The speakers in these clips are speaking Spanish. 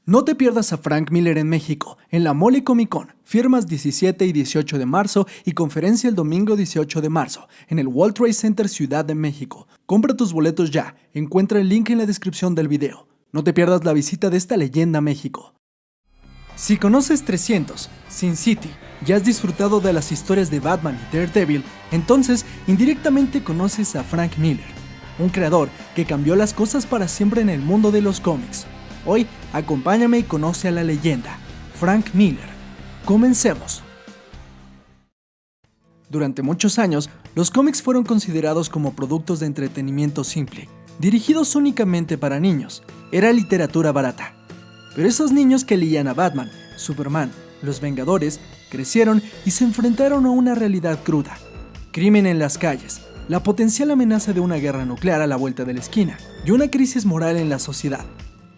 No te pierdas a Frank Miller en México, en la Mole Comic Con, firmas 17 y 18 de marzo y conferencia el domingo 18 de marzo, en el World Trade Center Ciudad de México. Compra tus boletos ya, encuentra el link en la descripción del video. No te pierdas la visita de esta leyenda a México. Si conoces 300, Sin City, y has disfrutado de las historias de Batman y Daredevil, entonces indirectamente conoces a Frank Miller, un creador que cambió las cosas para siempre en el mundo de los cómics. Hoy, acompáñame y conoce a la leyenda, Frank Miller. Comencemos. Durante muchos años, los cómics fueron considerados como productos de entretenimiento simple, dirigidos únicamente para niños. Era literatura barata. Pero esos niños que leían a Batman, Superman, Los Vengadores, crecieron y se enfrentaron a una realidad cruda. Crimen en las calles, la potencial amenaza de una guerra nuclear a la vuelta de la esquina y una crisis moral en la sociedad.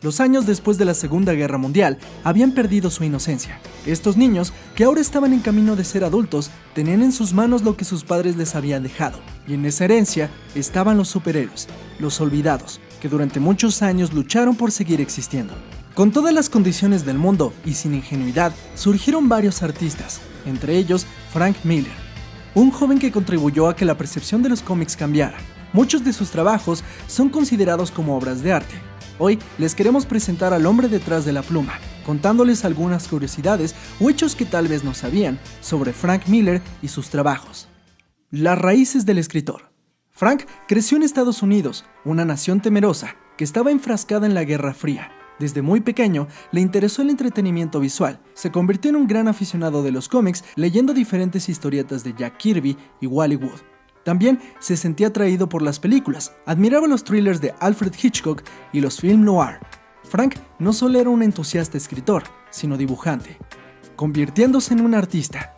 Los años después de la Segunda Guerra Mundial habían perdido su inocencia. Estos niños, que ahora estaban en camino de ser adultos, tenían en sus manos lo que sus padres les habían dejado. Y en esa herencia estaban los superhéroes, los olvidados, que durante muchos años lucharon por seguir existiendo. Con todas las condiciones del mundo y sin ingenuidad, surgieron varios artistas, entre ellos Frank Miller, un joven que contribuyó a que la percepción de los cómics cambiara. Muchos de sus trabajos son considerados como obras de arte. Hoy les queremos presentar al hombre detrás de la pluma, contándoles algunas curiosidades o hechos que tal vez no sabían sobre Frank Miller y sus trabajos. Las raíces del escritor. Frank creció en Estados Unidos, una nación temerosa que estaba enfrascada en la Guerra Fría. Desde muy pequeño le interesó el entretenimiento visual. Se convirtió en un gran aficionado de los cómics, leyendo diferentes historietas de Jack Kirby y Wally Wood. También se sentía atraído por las películas, admiraba los thrillers de Alfred Hitchcock y los film noir. Frank no solo era un entusiasta escritor, sino dibujante, convirtiéndose en un artista.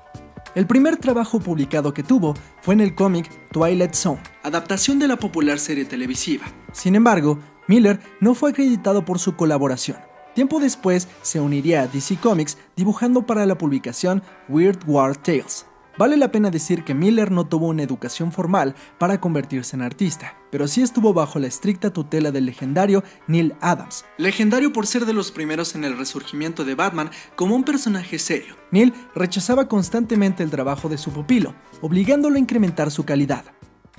El primer trabajo publicado que tuvo fue en el cómic Twilight Zone, adaptación de la popular serie televisiva. Sin embargo, Miller no fue acreditado por su colaboración. Tiempo después se uniría a DC Comics dibujando para la publicación Weird War Tales. Vale la pena decir que Miller no tuvo una educación formal para convertirse en artista, pero sí estuvo bajo la estricta tutela del legendario Neal Adams, legendario por ser de los primeros en el resurgimiento de Batman como un personaje serio. Neal rechazaba constantemente el trabajo de su pupilo, obligándolo a incrementar su calidad.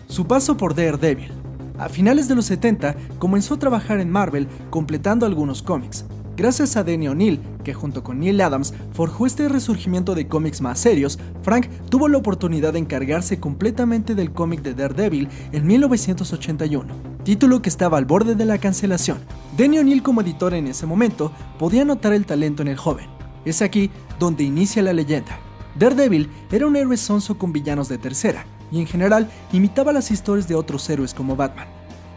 Su paso por Daredevil. A finales de los 70 comenzó a trabajar en Marvel completando algunos cómics. Gracias a Denny O'Neil, que junto con Neal Adams forjó este resurgimiento de cómics más serios, Frank tuvo la oportunidad de encargarse completamente del cómic de Daredevil en 1981, título que estaba al borde de la cancelación. Denny O'Neil, como editor en ese momento, podía notar el talento en el joven. Es aquí donde inicia la leyenda. Daredevil era un héroe sonso con villanos de tercera, y en general imitaba las historias de otros héroes como Batman.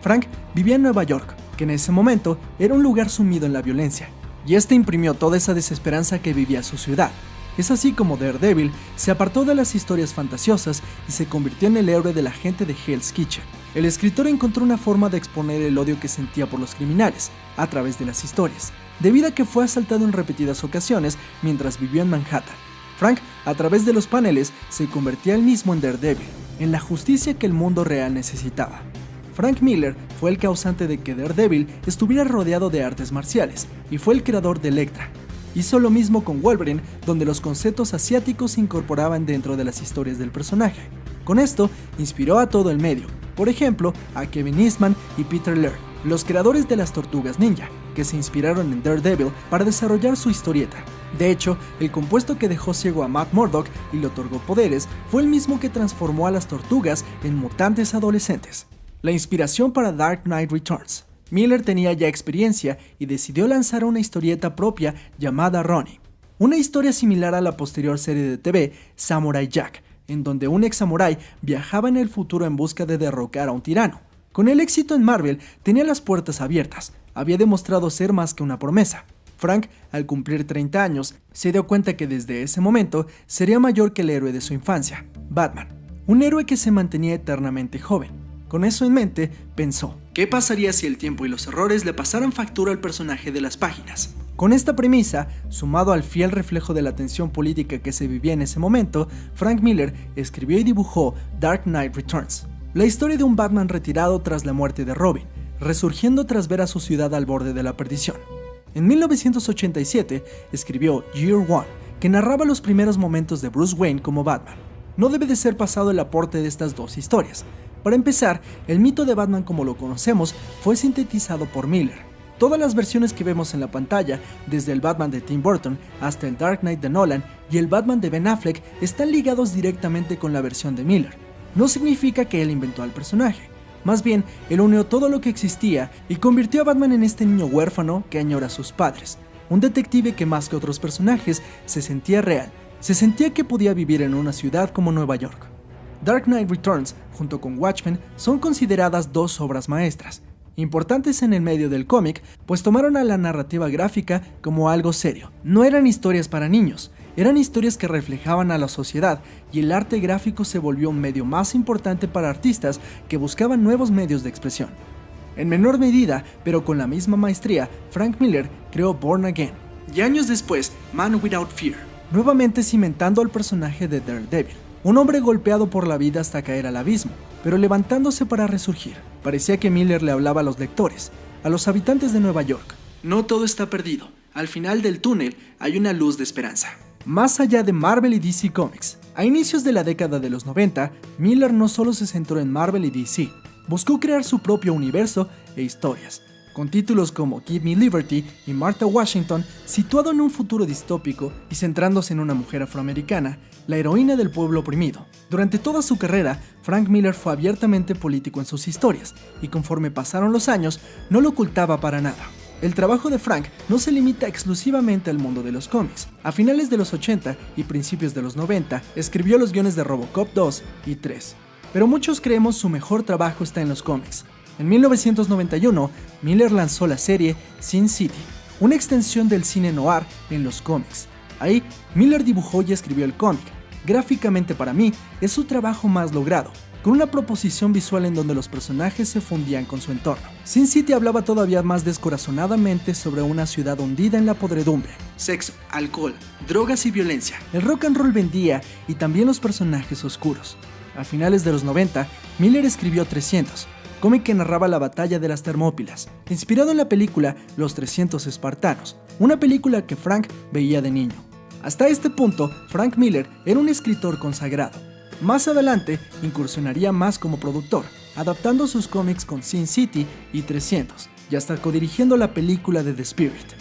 Frank vivía en Nueva York, que en ese momento era un lugar sumido en la violencia, y este imprimió toda esa desesperanza que vivía su ciudad. Es así como Daredevil se apartó de las historias fantasiosas y se convirtió en el héroe de la gente de Hell's Kitchen. El escritor encontró una forma de exponer el odio que sentía por los criminales a través de las historias, debido a que fue asaltado en repetidas ocasiones mientras vivió en Manhattan. Frank, a través de los paneles, se convertía él mismo en Daredevil, en la justicia que el mundo real necesitaba. Frank Miller fue el causante de que Daredevil estuviera rodeado de artes marciales y fue el creador de Elektra. Hizo lo mismo con Wolverine, donde los conceptos asiáticos se incorporaban dentro de las historias del personaje. Con esto, inspiró a todo el medio, por ejemplo, a Kevin Eastman y Peter Laird, los creadores de las Tortugas Ninja, que se inspiraron en Daredevil para desarrollar su historieta. De hecho, el compuesto que dejó ciego a Matt Murdock y le otorgó poderes fue el mismo que transformó a las tortugas en mutantes adolescentes. La inspiración para Dark Knight Returns. Miller tenía ya experiencia y decidió lanzar una historieta propia llamada Ronin. Una historia similar a la posterior serie de TV Samurai Jack, en donde un ex samurái viajaba en el futuro en busca de derrocar a un tirano. Con el éxito en Marvel, tenía las puertas abiertas. Había demostrado ser más que una promesa. Frank, al cumplir 30 años, se dio cuenta que desde ese momento sería mayor que el héroe de su infancia, Batman. Un héroe que se mantenía eternamente joven. Con eso en mente, pensó, ¿qué pasaría si el tiempo y los errores le pasaran factura al personaje de las páginas? Con esta premisa, sumado al fiel reflejo de la tensión política que se vivía en ese momento, Frank Miller escribió y dibujó Dark Knight Returns, la historia de un Batman retirado tras la muerte de Robin, resurgiendo tras ver a su ciudad al borde de la perdición. En 1987 escribió Year One, que narraba los primeros momentos de Bruce Wayne como Batman. No debe de ser pasado el aporte de estas dos historias. Para empezar, el mito de Batman como lo conocemos fue sintetizado por Miller. Todas las versiones que vemos en la pantalla, desde el Batman de Tim Burton hasta el Dark Knight de Nolan y el Batman de Ben Affleck, están ligados directamente con la versión de Miller. No significa que él inventó al personaje. Más bien, él unió todo lo que existía y convirtió a Batman en este niño huérfano que añora a sus padres. Un detective que más que otros personajes se sentía real, se sentía que podía vivir en una ciudad como Nueva York. Dark Knight Returns, junto con Watchmen, son consideradas dos obras maestras, importantes en el medio del cómic, pues tomaron a la narrativa gráfica como algo serio. No eran historias para niños, eran historias que reflejaban a la sociedad, y el arte gráfico se volvió un medio más importante para artistas que buscaban nuevos medios de expresión. En menor medida, pero con la misma maestría, Frank Miller creó Born Again, y años después, Man Without Fear, nuevamente cimentando al personaje de Daredevil, un hombre golpeado por la vida hasta caer al abismo, pero levantándose para resurgir. Parecía que Miller le hablaba a los lectores, a los habitantes de Nueva York. No todo está perdido, al final del túnel hay una luz de esperanza. Más allá de Marvel y DC Comics, a inicios de la década de los 90, Miller no solo se centró en Marvel y DC, buscó crear su propio universo e historias, con títulos como Give Me Liberty y Martha Washington, situado en un futuro distópico y centrándose en una mujer afroamericana, la heroína del pueblo oprimido. Durante toda su carrera, Frank Miller fue abiertamente político en sus historias, y conforme pasaron los años, no lo ocultaba para nada. El trabajo de Frank no se limita exclusivamente al mundo de los cómics. A finales de los 80 y principios de los 90, escribió los guiones de Robocop 2 y 3. Pero muchos creemos su mejor trabajo está en los cómics. En 1991, Miller lanzó la serie Sin City, una extensión del cine noir en los cómics. Ahí, Miller dibujó y escribió el cómic. Gráficamente para mí, es su trabajo más logrado, con una proposición visual en donde los personajes se fundían con su entorno. Sin City hablaba todavía más descorazonadamente sobre una ciudad hundida en la podredumbre, sexo, alcohol, drogas y violencia. El rock and roll vendía y también los personajes oscuros. A finales de los 90, Miller escribió 300, cómic que narraba la batalla de las Termópilas, inspirado en la película Los 300 Espartanos, una película que Frank veía de niño. Hasta este punto, Frank Miller era un escritor consagrado. Más adelante, incursionaría más como productor, adaptando sus cómics con Sin City y 300, y hasta codirigiendo la película de The Spirit.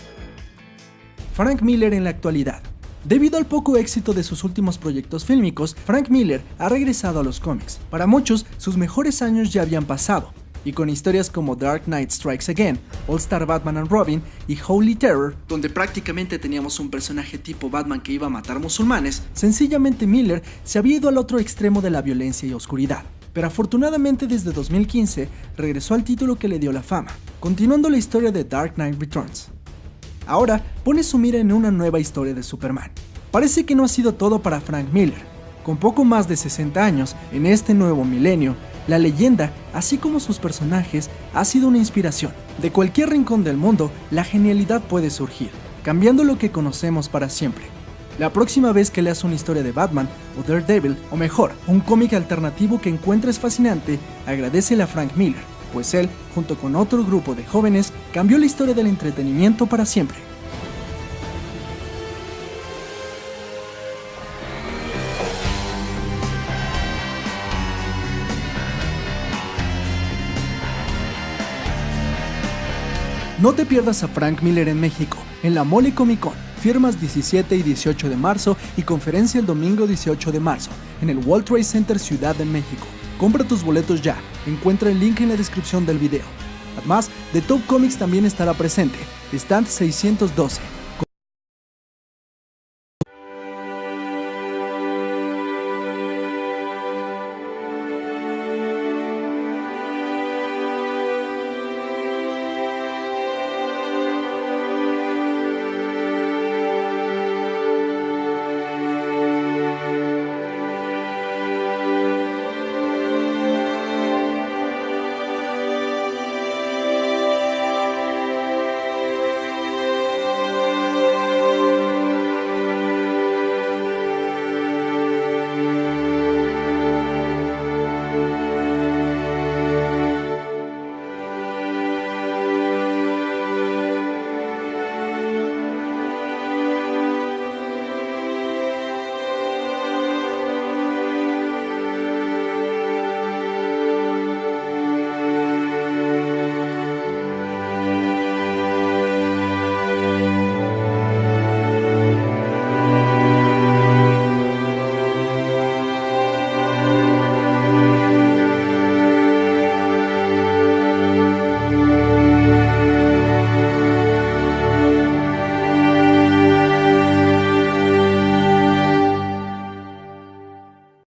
Frank Miller en la actualidad. Debido al poco éxito de sus últimos proyectos fílmicos, Frank Miller ha regresado a los cómics. Para muchos, sus mejores años ya habían pasado, y con historias como Dark Knight Strikes Again, All Star Batman and Robin y Holy Terror, donde prácticamente teníamos un personaje tipo Batman que iba a matar musulmanes, sencillamente Miller se había ido al otro extremo de la violencia y oscuridad. Pero afortunadamente desde 2015 regresó al título que le dio la fama, continuando la historia de Dark Knight Returns. Ahora pone su mira en una nueva historia de Superman. Parece que no ha sido todo para Frank Miller. Con poco más de 60 años, en este nuevo milenio, la leyenda, así como sus personajes, ha sido una inspiración. De cualquier rincón del mundo, la genialidad puede surgir, cambiando lo que conocemos para siempre. La próxima vez que leas una historia de Batman o Daredevil, o mejor, un cómic alternativo que encuentres fascinante, agradécele a Frank Miller, pues él, junto con otro grupo de jóvenes, cambió la historia del entretenimiento para siempre. No te pierdas a Frank Miller en México, en la Mole Comic Con, firmas 17 y 18 de marzo y conferencia el domingo 18 de marzo, en el World Trade Center Ciudad de México. Compra tus boletos ya, encuentra el link en la descripción del video. Además, The Top Comics también estará presente, stand 612.